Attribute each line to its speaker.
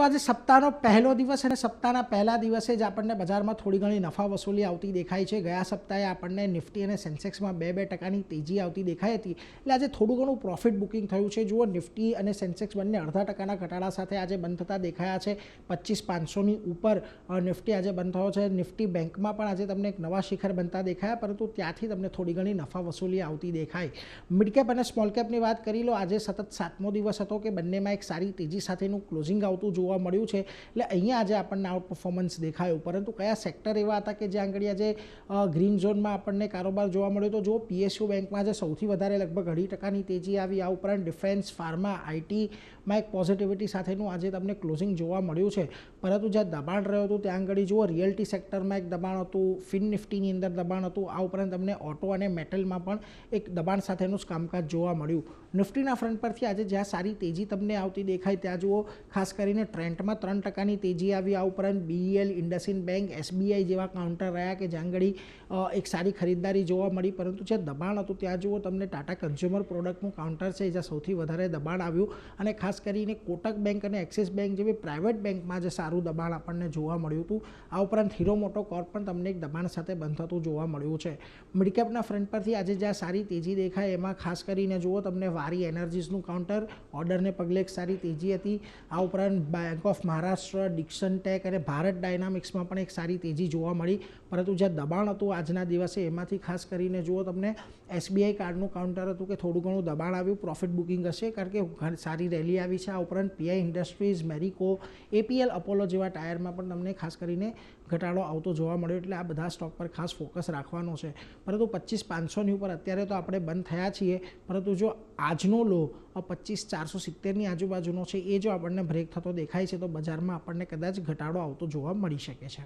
Speaker 1: તો આજે સપ્તાહનો પહેલો દિવસ અને સપ્તાહના પહેલા દિવસે જ આપણને બજારમાં થોડી ઘણી નફા વસૂલી આવતી દેખાય છે। ગયા સપ્તાહે આપણને નિફ્ટી અને સેન્સેક્સમાં 2% તેજી આવતી દેખાઈ હતી, એટલે આજે થોડું ઘણું પ્રોફિટ બુકિંગ થયું છે। જુઓ, નિફ્ટી અને સેન્સેક્સ બંને 0.5% ઘટાડા સાથે આજે બંધ થતા દેખાયા છે। 25,500ની ઉપર નિફ્ટી આજે બંધ થયો છે। નિફ્ટી બેંકમાં પણ આજે તમને એક નવા શિખર બનતા દેખાયા, પરંતુ ત્યાંથી તમને થોડી ઘણી નફા વસૂલી આવતી દેખાય। મિડ કેપ અને સ્મોલ કેપની વાત કરી લો, આજે સતત 7મો દિવસ હતો કે બંનેમાં એક સારી તેજી સાથેનું ક્લોઝિંગ આવતું જોવા મળ્યું છે, એટલે અહીંયા આજે આપણને આઉટ પરફોર્મન્સ દેખાયું। પરંતુ કયા સેક્ટર એવા હતા કે જ્યાં આગળ આજે ગ્રીન ઝોનમાં આપણને કારોબાર જોવા મળ્યો? તો જો પીએસયુ બેંકમાં આજે સૌથી વધારે લગભગ 2.5% તેજી આવી। આ ઉપરાંત ડિફેન્સ, ફાર્મા, આઈટીમાં એક પોઝિટિવિટી સાથેનું આજે તમને ક્લોઝિંગ જોવા મળ્યું છે। પરંતુ જ્યાં દબાણ રહ્યું હતું ત્યાં આગળ જુઓ, રિયલ્ટી સેક્ટરમાં એક દબાણ હતું, ફિન નિફ્ટીની અંદર દબાણ હતું, આ ઉપરાંત તમને ઓટો અને મેટલમાં પણ એક દબાણ સાથેનું જ કામકાજ જોવા મળ્યું। નિફ્ટીના ફ્રન્ટ પરથી આજે જ્યાં સારી તેજી તમને આવતી દેખાય ત્યાં જુઓ, ખાસ કરીને ટ્રેન્ટમાં 3%ની તેજી આવી। આ ઉપરાંત બીઈએલ, ઇન્ડસઇન્ડ બેંક, એસબીઆઈ જેવા કાઉન્ટર રહ્યા કે જ્યાં આગળ એક સારી ખરીદદારી જોવા મળી। પરંતુ જે દબાણ હતું ત્યાં જુઓ, તમને ટાટા કન્ઝ્યુમર પ્રોડક્ટનું કાઉન્ટર છે જ્યાં સૌથી વધારે દબાણ આવ્યું, અને ખાસ કરીને કોટક બેંક અને એક્સિસ બેંક જેવી પ્રાઇવેટ બેંકમાં જે સારું દબાણ આપણને જોવા મળ્યું હતું। આ ઉપરાંત હીરો મોટો કોર્પ પણ તમને એક દબાણ સાથે બંધ થતું જોવા મળ્યું છે। મિડકેપના ફ્રન્ટ પરથી આજે જ્યાં સારી તેજી દેખાય એમાં ખાસ કરીને જુઓ, તમને વારી એનર્જીસનું કાઉન્ટર ઓર્ડરને પગલે એક સારી તેજી હતી। આ ઉપરાંત bank of Maharashtra, Dixon tech અને ભારત ડાયનામિક્સમાં પણ એક સારી તેજી જોવા મળી। પરંતુ જ્યાં દબાણ હતું આજના દિવસે એમાંથી ખાસ કરીને જુઓ, તમને એસબીઆઈ કાર્ડનું કાઉન્ટર હતું કે થોડું ઘણું દબાણ આવ્યું, પ્રોફિટ બુકિંગ હશે કારણ કે સારી રેલી આવી છે। આ ઉપરાંત PI industries, Marico, APL, Apollo જેવા ટાયરમાં પણ તમને ખાસ કરીને ઘટાડો આવતો જોવા મળ્યો, એટલે આ બધા સ્ટોક પર ખાસ ફોકસ રાખવાનો છે। પરંતુ 25,500ની ઉપર અત્યારે તો આપણે બંધ થયા છીએ, પરંતુ જો આજનો લો 25,470ની આજુબાજુનો છે, એ જો આપણને બ્રેક થતો દેખાય છે તો બજારમાં આપણને કદાચ ઘટાડો આવતો જોવા મળી શકે છે।